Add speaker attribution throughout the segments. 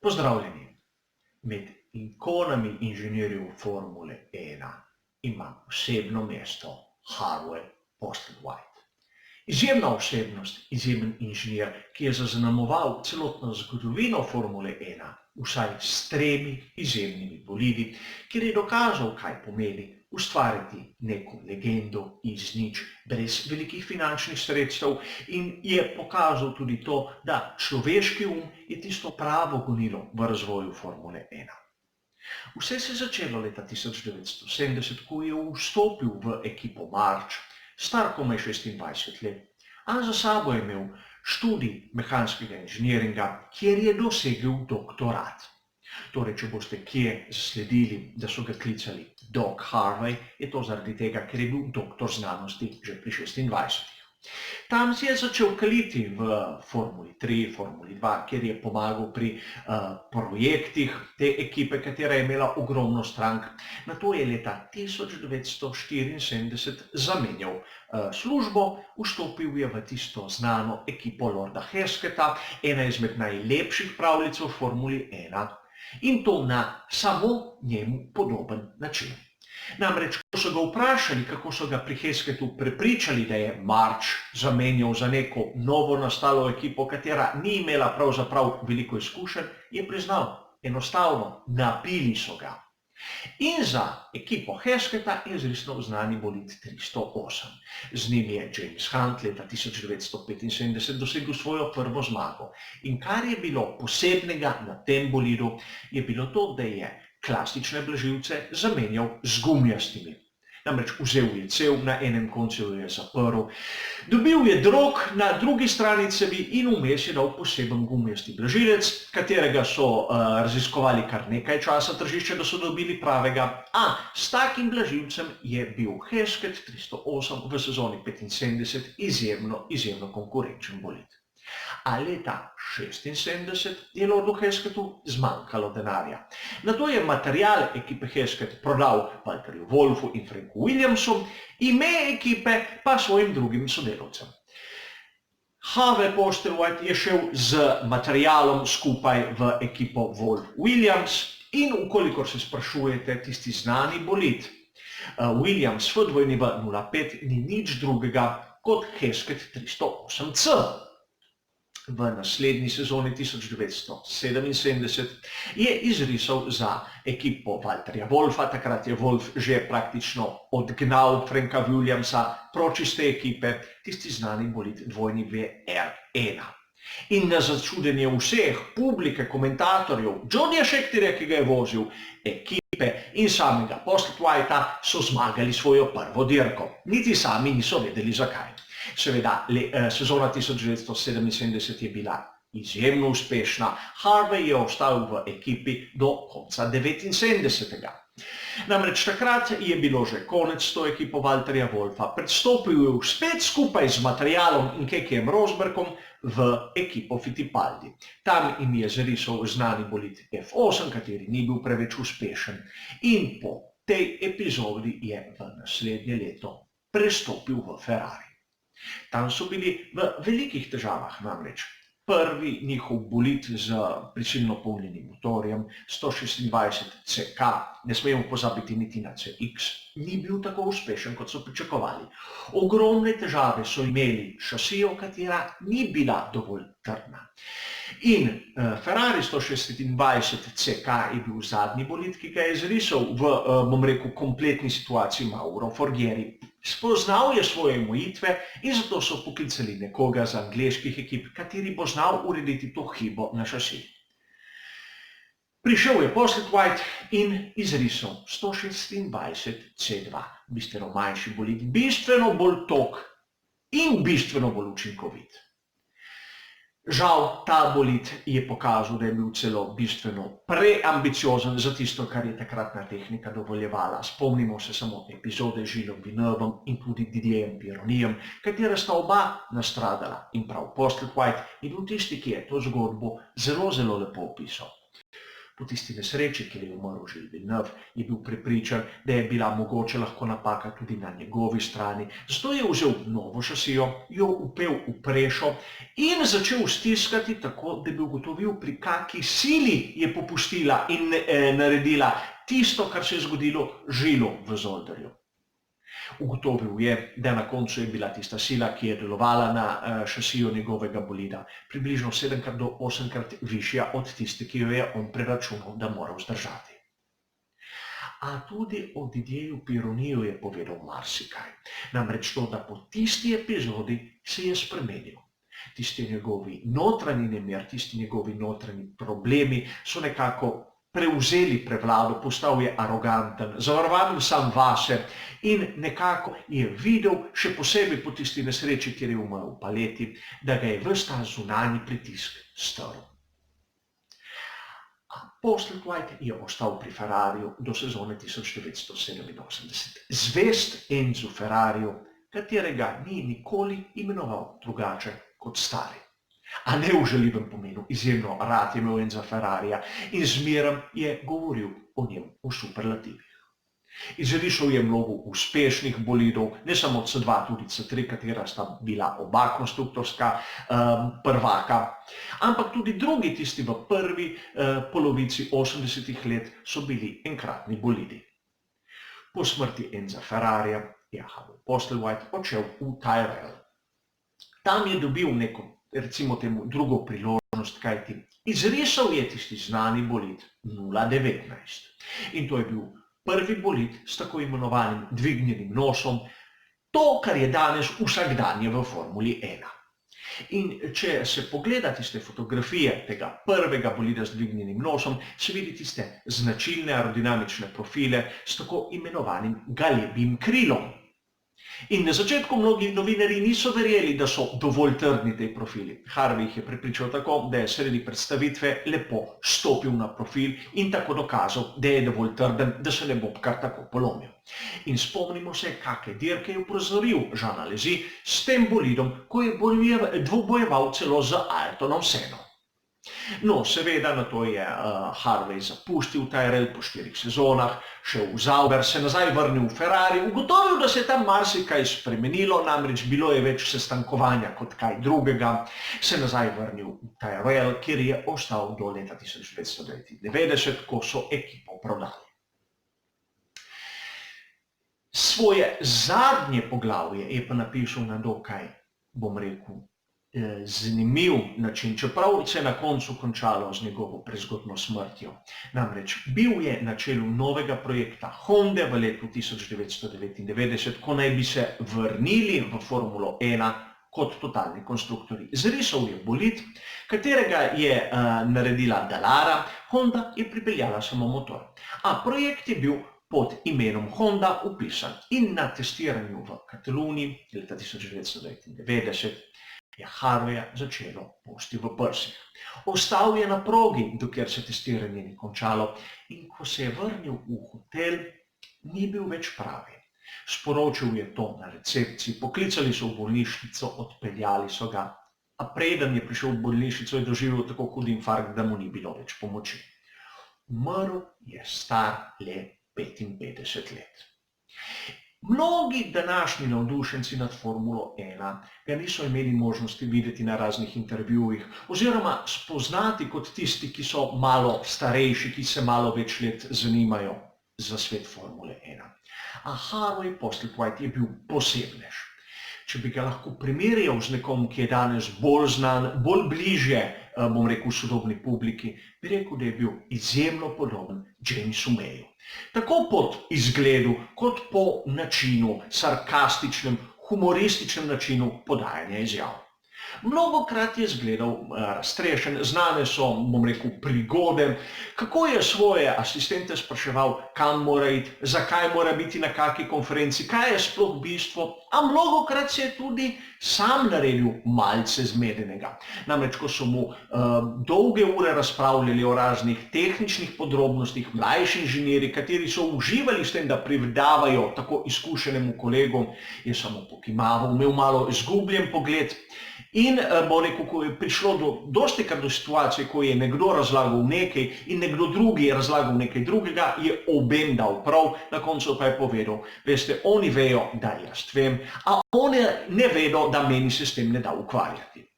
Speaker 1: Pozdravljeni. Med ikonami inženirjev Formule 1 ima posebno mesto Harvey Postlethwaite. Izjemna osebnost, izjemen inženir, ki je zaznamoval celotno zgodovino Formule 1, vsaj s 3 izjemnimi bolidi, kjer je dokazal, kaj pomeni ustvariti neko legendo iz nič, brez velikih finančnih sredstev, in je pokazal tudi to, da človeški je tisto pravo gonilo v razvoju Formule 1. Vse se je začelo leta 1970, ko je vstopil v ekipo March, star komaj 26 let, a za sabo je imel študij mehanskega inženiringa, kjer je dosegel doktorat. Torej, če boste kje zasledili, da so ga klicali Doc Harvey, je to zaradi tega, ker je bil doktor znanosti že pri 26. Tam si je začel kaliti v Formuli 3, Formuli 2, kjer je pomagal pri projektih te ekipe, katera je imela ogromno strank. Nato je leta 1974 zamenjal službo, vstopil je v tisto znano ekipo Lorda Hesketa, ena izmed najlepših pravljic v Formuli 1, in to na samo njemu podoben način. Namreč, ko so ga vprašali, kako so ga pri Hesketu prepričali, da je March zamenjal za neko novo nastalo ekipo, katera ni imela pravzaprav veliko izkušenj, je priznal, enostavno, napili so ga. In za ekipo Hesketa je zrisnil znani bolid 308. Z njim je James Hunt leta 1975 dosegel svojo prvo zmago. In kar je bilo posebnega na tem bolidu, je bilo to, da je klasične blažilce zamenjal z gumijastimi. Namreč vzel je cev, na enem koncu jo je zaprl, dobil je drog na drugi strani cevi in vmes je dal poseben gumijasti blažilec, katerega so raziskovali kar nekaj časa tržišče, da so dobili pravega, a s takim blažilcem je bil Hesket 308 v sezoni 75 izjemno konkurenčen bolid. A leta 1976 je Lordu Hesketu zmanjkalo denarja. Nato je material ekipe Hesket prodal Walterju Wolfu in Franku Williamsu, ime ekipe pa svojim drugim sodelavcem. Harvey Postlethwaite je šel z materialom skupaj v ekipo Wolf-Williams in ukolikor se sprašujete, tisti znani bolid Williams FW05 ni nič drugega kot Hesket 308C. V naslednji sezoni 1977 je izrisal za ekipo Walterja Wolfa, takrat je Wolf že praktično odgnal Franka Williamsa proč iz te ekipe, tisti znani bolid WR1. In na začudenje vseh, publike, komentatorjev, Johnnyja Schechterja, ki ga je vozil, ekipe in samega Postlethwaita, so zmagali svojo prvo dirko. Niti sami niso vedeli zakaj. Seveda, sezona 1977 je bila izjemno uspešna, Harvey je ostal v ekipi do konca 1979. Namreč takrat je bilo že konec s to ekipo Walterja Wolfa, predstopil je spet skupaj z materialom in Kekijem Rosbergom v ekipo Fittipaldi. Tam jim je zarisal znani bolid F8, kateri ni bil preveč uspešen, in po tej epizodi je v naslednje leto prestopil v Ferrari. Tam so bili v velikih težavah, namreč prvi njihov bolid z prisilno polnjenim motorjem 126 CK, ne smemo pozabiti niti na CX, ni bil tako uspešen, kot so pričakovali. Ogromne težave so imeli šasijo, katera ni bila dovolj trdna. In Ferrari 126 CK je bil zadnji bolid, ki ga je zrisal v, bom rekel, kompletni situaciji Mauro Forghieri. Spoznal je svoje omejitve in zato so poklicali nekoga z angleških ekip, kateri bo znal urediti to hibo na šasiji. Prišel je Postlethwaite in izrisal 126 C2, bistveno manjši bolid, bistveno bolj tog in bistveno bolj učinkovit. Žal, ta bolid je pokazal, da je bil celo bistveno preambiciozen za tisto, kar je takratna tehnika dovoljevala. Spomnimo se samo epizode z Gillesom Villeneuvom in tudi Didierjem Pironijem, katera sta oba nastradala, in prav Postlethwaite je bil tisti, ki je to zgodbo zelo lepo opisal. Po tisti nesreči, kjer je umrl Gilles Villeneuve, je bil prepričan, da je bila mogoče lahko napaka tudi na njegovi strani. Zato je vzel novo šasijo, jo upel v prešo in začel stiskati tako, da bi ugotovil, pri kaki sili je popustila in naredila tisto, kar se je zgodilo Žilu v Zolderju. Ugotovil je, da na koncu je bila tista sila, ki je delovala na šasijo njegovega bolida, približno 7 do 8krat višja od tiste, ki jo je on preračunal, da mora vzdržati. A tudi o Didierju Pironiju je povedal marsikaj. Namreč to, da po tisti epizodi se je spremenil. Tisti njegovi notranji nemir, tisti njegovi notranji problemi so nekako prevzeli prevlado, postal je aroganten, zavarovan sam vase in nekako je videl, še posebej po tisti nesreči, kjer je umrl v Paleti, da ga je ves ta zunanji pritisk strl. Postlethwaite je ostal pri Ferrariju do sezone 1987, zvest Enzu Ferrariju, katerega ni nikoli imenoval drugače kot stari. A ne v žaljivem pomenu, izjemno rad je imel Enza Ferrarija in zmeraj je govoril o njem v superlativih. Izrišal je mnogo uspešnih bolidov, ne samo C2, tudi C3, katera sta bila oba konstruktorska prvaka, ampak tudi drugi, tisti v prvi polovici 80-ih let, so bili enkratni bolidi. Po smrti Enza Ferrarija je Harold Postlethwaite odšel v Tyrrell. Tam je dobil neko, recimo temu, drugo priložnost, kajti izrisal je tisti znani bolid 019. In to je bil prvi bolid s tako imenovanim dvignjenim nosom, to, kar je danes vsakdanje v Formuli 1. In če se pogleda tiste fotografije tega prvega bolida z dvignjenim nosom, se vidi tiste značilne aerodinamične profile s tako imenovanim galebim krilom. In na začetku mnogi novinarji niso verjeli, da so dovolj trdni tej profili. Harvey jih je prepričal tako, da je sredi predstavitve lepo stopil na profil in tako dokazal, da je dovolj trden, da se ne bo kar tako polomil. In spomnimo se, kakšne dirke je uprizoril Jean Alesi s tem bolidom, ko je dvobojeval celo z Ayrtonom Senno. No, seveda, na to je Harvey zapustil Tyrrell po 4 sezonah, šel v Sauber, se nazaj vrnil v Ferrari, ugotovil, da se je tam marsikaj spremenilo, namreč bilo je več sestankovanja kot kaj drugega, se nazaj vrnil v Tyrrell, kjer je ostal do leta 1999, ko so ekipo prodali. Svoje zadnje poglavje je pa napisal na dokaj, bom rekel, zanimiv način, čeprav se je na koncu končalo z njegovo prezgodnjo smrtjo. Namreč bil je na čelu novega projekta Honde v letu 1999, ko naj bi se vrnili v Formulo 1 kot totalni konstruktorji. Zrisal je bolid, katerega je naredila Dallara, Honda je pripeljala samo motor. A projekt je bil pod imenom Honda upisan in na testiranju v Kataluniji leta 1999 je Harveya začelo bosti v prsih. Ostal je na progi, dokler se testiranje ni končalo, in ko se je vrnil v hotel, ni bil več pravi. Sporočil je to na recepciji, poklicali so v bolnišnico, odpeljali so ga, a preden je prišel v bolnišnico, je doživel tako hud infarkt, da mu ni bilo več pomoči. Umrl je star le 55 let. Mnogi današnji navdušenci nad Formulo 1 ga niso imeli možnosti videti na raznih intervjujih oziroma spoznati kot tisti, ki so malo starejši, ki se malo več let zanimajo za svet Formule 1. A Harvey Postlethwaite je bil posebnež. Če bi ga lahko primerjal z nekom, ki je danes bolj znan, bolj bližje, bom rekel, sodobni publiki, bi rekel, da je bil izjemno podoben Jamesu Mayu. Tako po izgledu, kot po načinu, sarkastičnem, humorističnem načinu podajanja izjav. Mnogokrat je izgledal raztrešen, znane so, bom rekel, prigode, kako je svoje asistente spraševal, kam mora iti, zakaj mora biti na kaki konferenci, kaj je sploh bistvo, a mnogokrat se je tudi sam naredil malce zmedenega. Namreč, ko so mu dolge ure razpravljali o raznih tehničnih podrobnostih, mlajši inženirji, kateri so uživali s tem, da predavajo tako izkušenemu kolegu, je samo pokimaval, imel malo izgubljen pogled In bo rekel, ko je prišlo dostikrat do situacije, ko je nekdo razlagal nekaj in nekdo drugi je razlagal nekaj drugega, je obem dal prav, na koncu pa je povedal, veste, oni vejo, da jaz vem, a oni ne vedo, da meni se s tem ne da ukvarjati.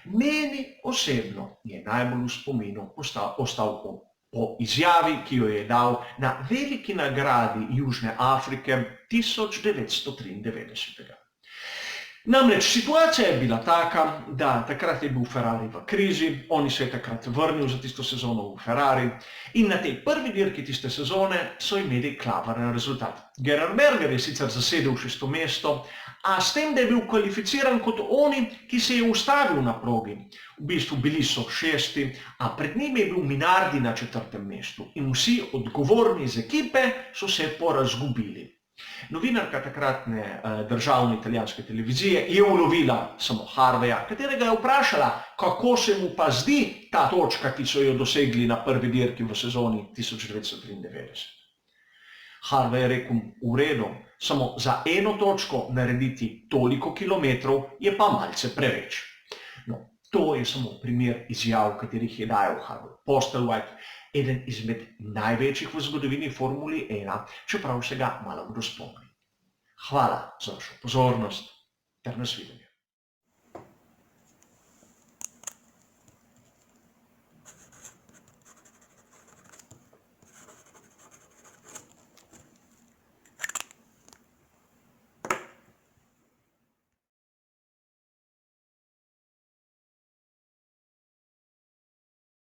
Speaker 1: Meni osebno je najbolj v spominu ostal po izjavi, ki jo je dal na veliki nagradi Južne Afrike 1993. Namreč situacija je bila taka, da takrat je bil Ferrari v krizi, oni se je takrat vrnil za tisto sezono v Ferrari in na tej prvi dirki tiste sezone so imeli klavrn rezultat. Gerhard Berger je sicer zasedel 6. mesto, a s tem, da je bil kvalificiran kot oni, ki se je ustavil na progi. V bistvu bili so 6., a pred njim je bil Minardi na 4. mestu in vsi odgovorni iz ekipe so se porazgubili. Novinarka takratne državne italijanske televizije je ulovila samo Harveja, katerega je vprašala, kako se mu pa zdi ta točka, ki so jo dosegli na prvi dirki v sezoni 1993. Harvey je rekel, v redu, samo za eno točko narediti toliko kilometrov je pa malce preveč. No, to je samo primer izjav, katerih je dajal Harvey Postlethwaite, eden izmed največjih v zgodovini Formuli 1, čeprav se ga malo kdo spomni. Hvala za vašo pozornost ter nasvidenje.